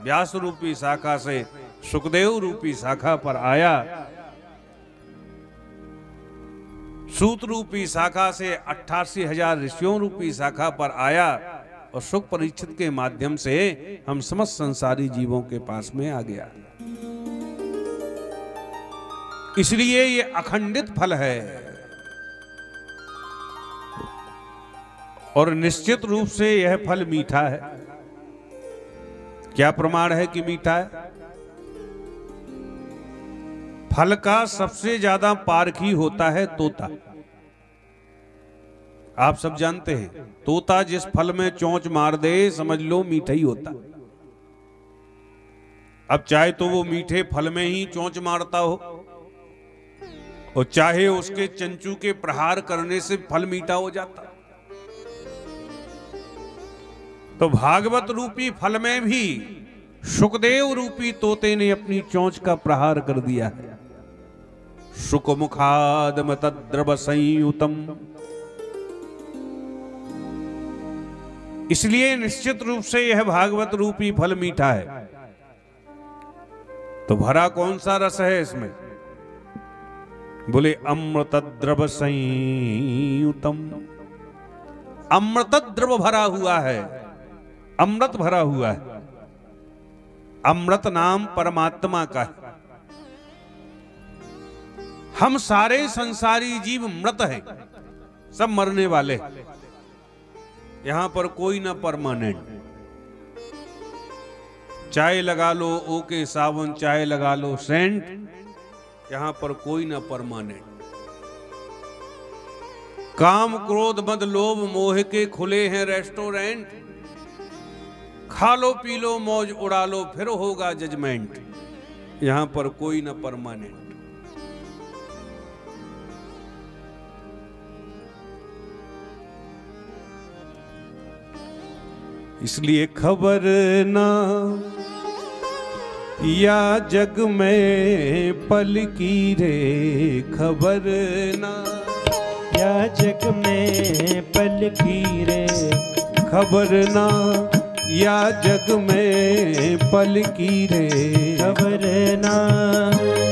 व्यास रूपी शाखा से सुखदेव रूपी शाखा पर आया, सूत रूपी शाखा से 88,000 ऋषियों रूपी शाखा पर आया, और सुख परीक्षित के माध्यम से हम समस्त संसारी जीवों के पास में आ गया। इसलिए ये अखंडित फल है और निश्चित रूप से यह फल मीठा है। क्या प्रमाण है कि मीठा है? फल का सबसे ज्यादा पारखी होता है तोता। आप सब जानते हैं, तोता जिस फल में चोंच मार दे समझ लो मीठा ही होता। अब चाहे तो वो मीठे फल में ही चोंच मारता हो और चाहे उसके चंचू के प्रहार करने से फल मीठा हो जाता। तो भागवत रूपी फल में भी सुखदेव रूपी तोते ने अपनी चोंच का प्रहार कर दिया है। सुख मुखादम तद्रव संयुतम। इसलिए निश्चित रूप से यह भागवत रूपी फल मीठा है। तो भरा कौन सा रस है इसमें? बोले अमृत द्रव संयुतम। अमृत द्रव भरा हुआ है, अमृत भरा हुआ है। अमृत नाम परमात्मा का है। हम सारे संसारी जीव मृत हैं, सब मरने वाले। यहां पर कोई ना परमानेंट। चाय लगा लो ओके साबुन, चाय लगा लो सेंट, यहां पर कोई ना परमानेंट। काम क्रोध मद लोभ मोह के खुले हैं रेस्टोरेंट। खा लो पी लो मौज उड़ा लो फिर होगा जजमेंट। यहां पर कोई ना परमानेंट। इसलिए खबर ना या जग में पल की रे, खबर ना
या जग में पल की रे,
खबर ना या जग में पल की रे,
खबर ना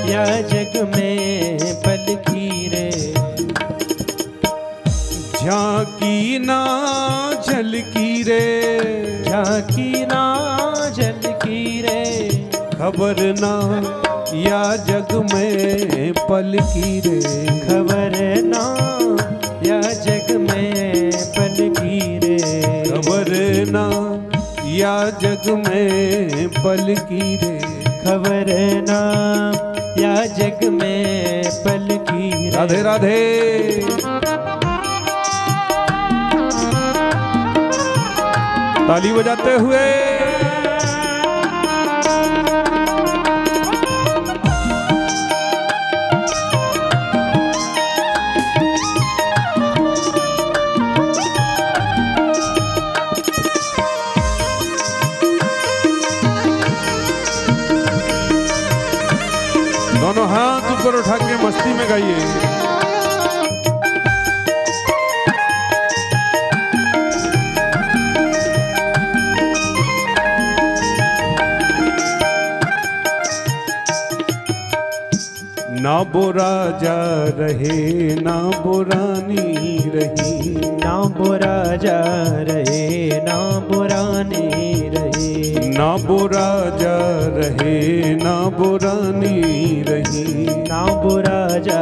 या जग में पल की रे।
झांकी ना झलकी रे,
झांकी ना झलकी रे,
खबर ना
या जग में पलकी रे।
खबर ना या जग में पलकी रे।
खबर ना या जग में पलकी रे।
खबर ना या जग में पलकी रे।
राधे राधे। ताली बजाते हुए दोनों हाथ ऊपर उठा के मस्ती में गाइए। ना वो राजा रहे ना वो रानी रही।
ना वो राजा रहे ना वो रानी रही।
ना वो राजा रहे ना वो रानी रही।
ना वो राजा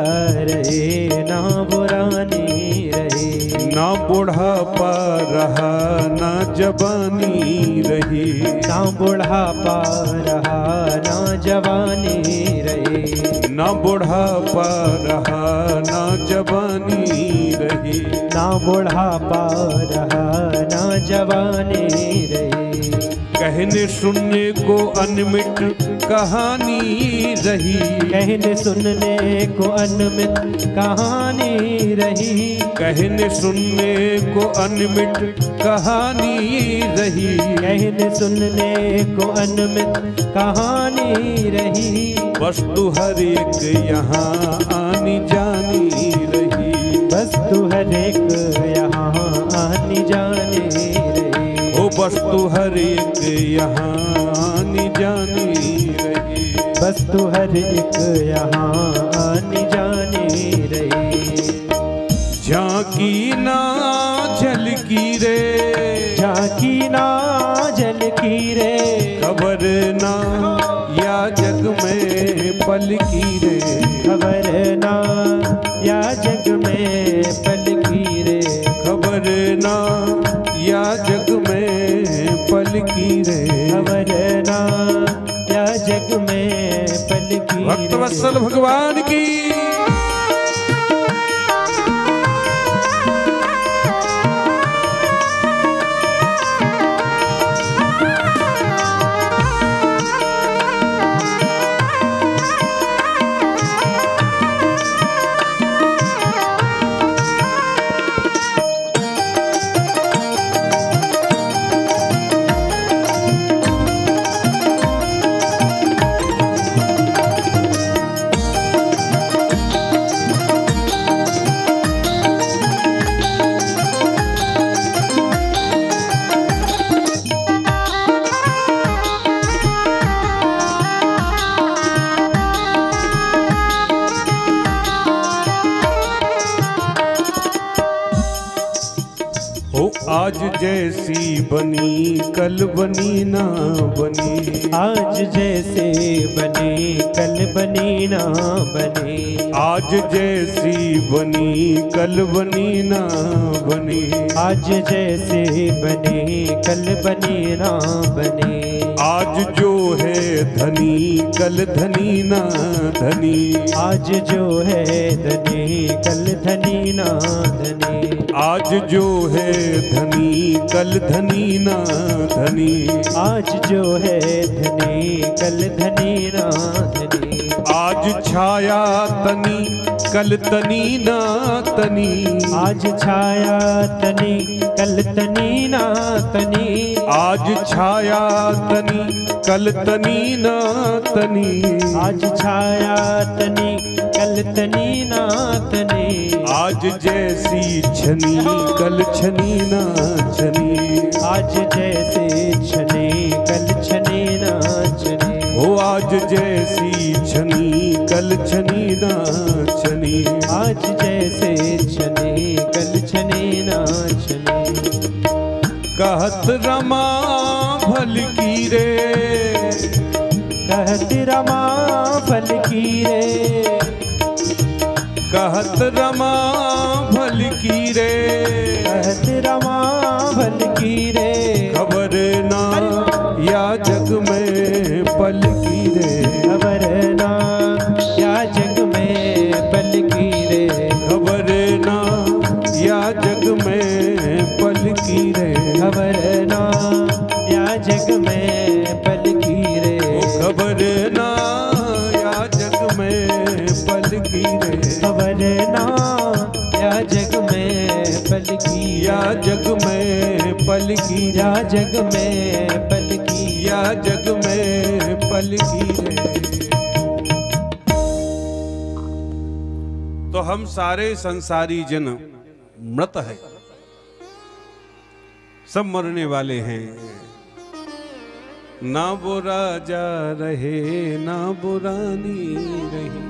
रहे ना वो रानी रही।
ना बुढ़ापा रहा ना जवानी रही।
ना बुढ़ापा रहा ना जवानी रही।
ना बुढ़ापा रहा ना जवानी रही।
ना बुढ़ापा रहा ना जवानी रही।
कहने सुनने को अनमिट कहानी रही।
कहने सुनने को अनमित कहानी रही।
कहने सुनने को अनमिट कहानी रही।
कहने सुनने को अनमित कहानी रही।
वस्तु हर एक यहाँ आनी जानी रही।
वस्तु हर एक यहाँ आनी जानी रही।
ओ वस्तु हर एक यहाँ आनी जानी रही।
वस्तु हर एक यहाँ आनी जानी रही।
झांकी ना झलकी रे।
झांकी ना झलकी रे।
खबर ना या जग में पलकी रे।
खबर ना या जग में पलकी रे।
खबर ना या जग में पलकी रे।
खबर ना या जग में पलकी रे।
भक्त वत्सल भगवान की। आज जैसी बनी कल बनी ना बनी।
आज जैसे बनी कल बनी ना बनी।
आज जैसी बनी कल बनी ना बनी।
आज जैसे बनी कल बनी ना बनी।
आज जो है धनी कल धनी ना धनी।
आज जो है धनी कल धनी ना धनी।
आज जो है धनी कल धनी ना धनी।
आज जो है धनी कल धनी ना धनी।
आज छाया तनी कल तनी ना तनी।
आज छाया तनी कल तनी ना तनी।
आज छाया तनी कल तनी ना तनी।
आज छाया तनी कल तनी ना तनी।
आज जैसी छनी कल छनी ना छनी।
आज जैसे छने कल छने ना छने।
हो आज जैसी छनी कल छनी ना छनी।
आज जैसे छने कल छने ना छने।
कहत रमा भल की रे।
कहत रमा फल की रे,
कहत रमा भल की रे,
कहत रमा भल की रे,
खबर ना या जग में पल की रे,
खबर ना या जग में पल की रे,
खबर ना या जग में पल की रे,
खबर ना या जग में पल की रे,
खबर ना या जग में पल की रे,
खबर ना या जग में पल की,
या जग में पल की,
या जग में पल की,
या जग में पल की रे। तो हम सारे संसारी जन मृत है, सब मरने वाले हैं। ना वो राजा रहे ना बुरानी रही,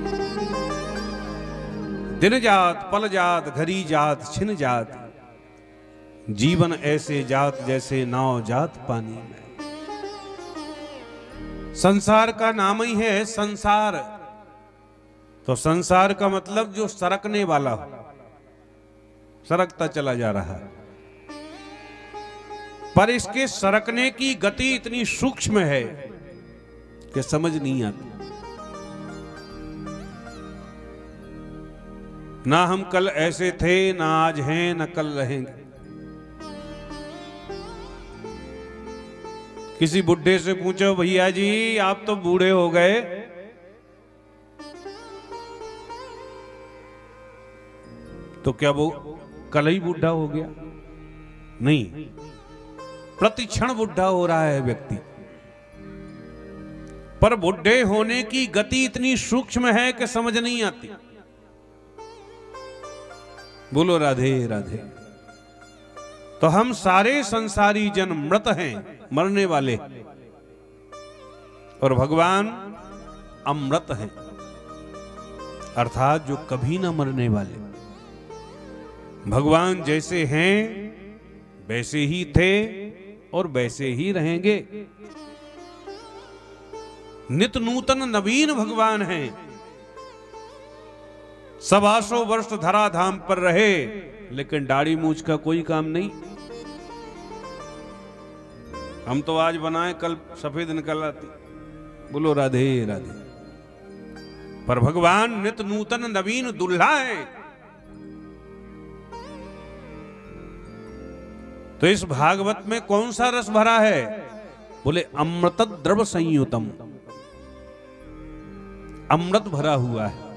दिन जात पल जात घड़ी जात छिन जात, जीवन ऐसे जात जैसे नाव जात पानी में। संसार का नाम ही है संसार, तो संसार का मतलब जो सरकने वाला हो, सरकता चला जा रहा है, पर इसके सरकने की गति इतनी सूक्ष्म है कि समझ नहीं आती। ना हम कल ऐसे थे, ना आज हैं, ना कल रहेंगे। किसी बुढ़े से पूछो, भैया जी आप तो बूढ़े हो गए, तो क्या वो कल ही बुढ़ा हो गया? नहीं, प्रतिक्षण बुढ़ा हो रहा है व्यक्ति, पर बुढ़े होने की गति इतनी सूक्ष्म है कि समझ नहीं आती। बोलो राधे राधे। तो हम सारे संसारी जन मृत हैं, मरने वाले, और भगवान अमृत हैं, अर्थात जो कभी ना मरने वाले। भगवान जैसे हैं वैसे ही थे और वैसे ही रहेंगे। नित नूतन नवीन भगवान हैं। 125 वर्ष धराधाम पर रहे, लेकिन दाढ़ी मूछ का कोई काम नहीं। हम तो आज बनाए कल सफेद निकल आती। बोलो राधे राधे। पर भगवान नित नूतन नवीन दुल्हा है। तो इस भागवत में कौन सा रस भरा है? बोले अमृत द्रव संयुतम, अमृत भरा हुआ है।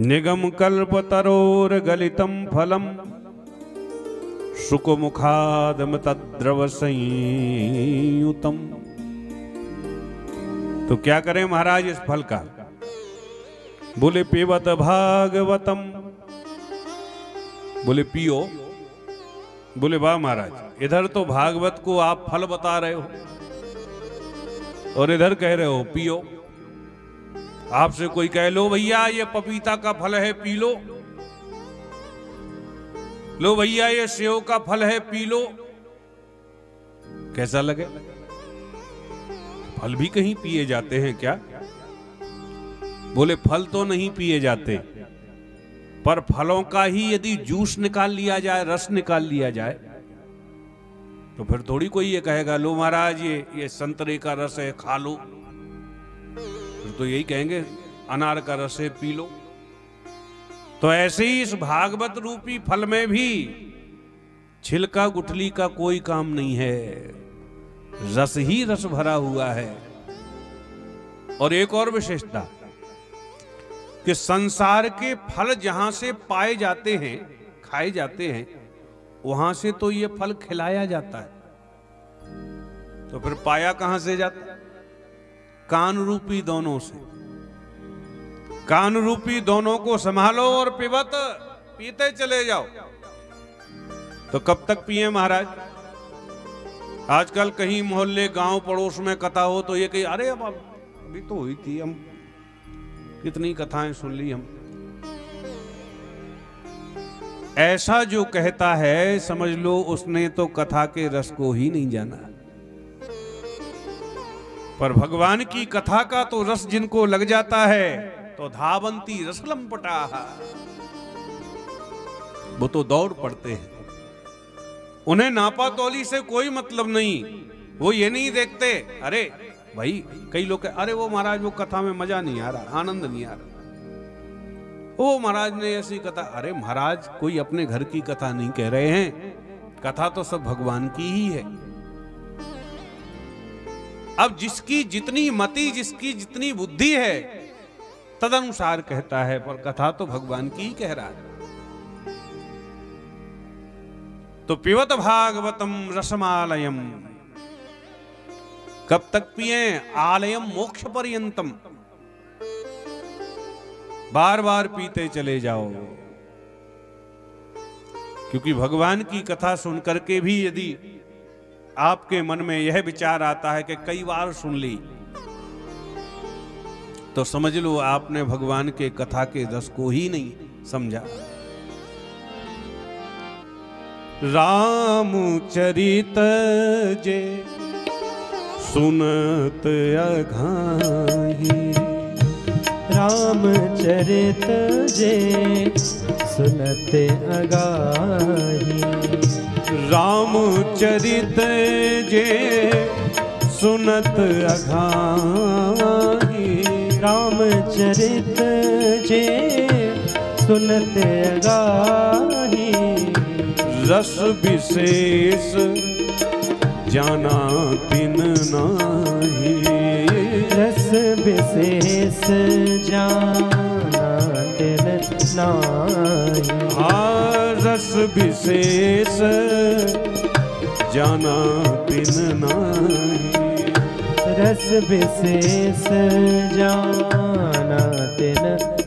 निगम कल्प तरोर गलितम फलम सुकुमुखादम तद्रव संयुतम। तो क्या करें महाराज इस फल का? बोले पिबत भागवतम। बोले पियो। बोले वाह महाराज, इधर तो भागवत को आप फल बता रहे हो और इधर कह रहे हो पियो। आपसे कोई कह लो भैया ये पपीता का फल है पी लो, लो भैया ये सेव का फल है पी लो, कैसा लगे? फल भी कहीं पिए जाते हैं क्या? बोले फल तो नहीं पिए जाते, पर फलों का ही यदि जूस निकाल लिया जाए, रस निकाल लिया जाए, तो फिर थोड़ी कोई ये कहेगा लो महाराज ये संतरे का रस है खा लो। फिर तो यही कहेंगे अनार का रस है पी लो। तो ऐसे ही इस भागवत रूपी फल में भी छिलका गुठली का कोई काम नहीं है, रस ही रस भरा हुआ है। और एक और विशेषता कि संसार के फल जहां से पाए जाते हैं, खाए जाते हैं, वहां से तो ये फल खिलाया जाता है। तो फिर पाया कहां से जाता? कान रूपी दोनों से। कान रूपी दोनों को संभालो और पिबत पीते चले जाओ। तो कब तक पिए महाराज? आजकल कहीं मोहल्ले गांव पड़ोस में कथा हो तो ये कही अरे अब अभी तो हुई थी, हम कितनी कथाएं सुन ली हम। ऐसा जो कहता है समझ लो उसने तो कथा के रस को ही नहीं जाना। पर भगवान की कथा का तो रस जिनको लग जाता है तो धावंती रसलंपटा, वो तो दौड़ पड़ते हैं। उन्हें नापा तोली से कोई मतलब नहीं। वो ये नहीं देखते, अरे भाई कई लोग अरे वो महाराज वो कथा में मजा नहीं आ रहा, आनंद नहीं आ रहा, वो महाराज ने ऐसी कथा। अरे महाराज कोई अपने घर की कथा नहीं कह रहे हैं, कथा तो सब भगवान की ही है। अब जिसकी जितनी मति, जिसकी जितनी बुद्धि है तदनुसार कहता है, पर कथा तो भगवान की ही कह रहा है। तो पिबत भागवतम रसमालयम, कब तक पिए? आलयम मोक्ष पर्यंतम, बार बार पीते चले जाओ। क्योंकि भगवान की कथा सुन करके भी यदि आपके मन में यह विचार आता है कि कई बार सुन ली, तो समझ लो आपने भगवान के कथा के रस को ही नहीं समझा। रामचरित जे सुनत अघाही,
रामचरित जे सुनत अगाही,
रामचरित जे सुनत अघाही,
रामचरित जे सुनत अगाही,
रस विशेष जाना तिन नाही,
रस विशेष जाना तिन नाही,
रस विशेष जाना तिन नाही,
रस विशेष जाना तिन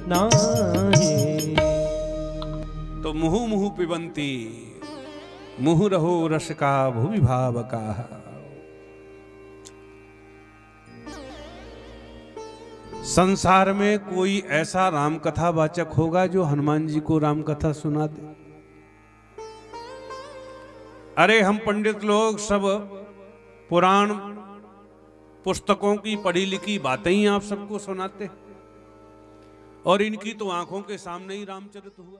नाही।
तो मुहु मुहु पिबंती, मुहु रहो रस का भुवि भाव का। संसार में कोई ऐसा राम कथा वाचक होगा जो हनुमान जी को राम कथा सुना दे? अरे हम पंडित लोग सब पुराण पुस्तकों की पढ़ी लिखी बातें ही आप सबको सुनाते, और इनकी तो आंखों के सामने ही रामचरित हुआ।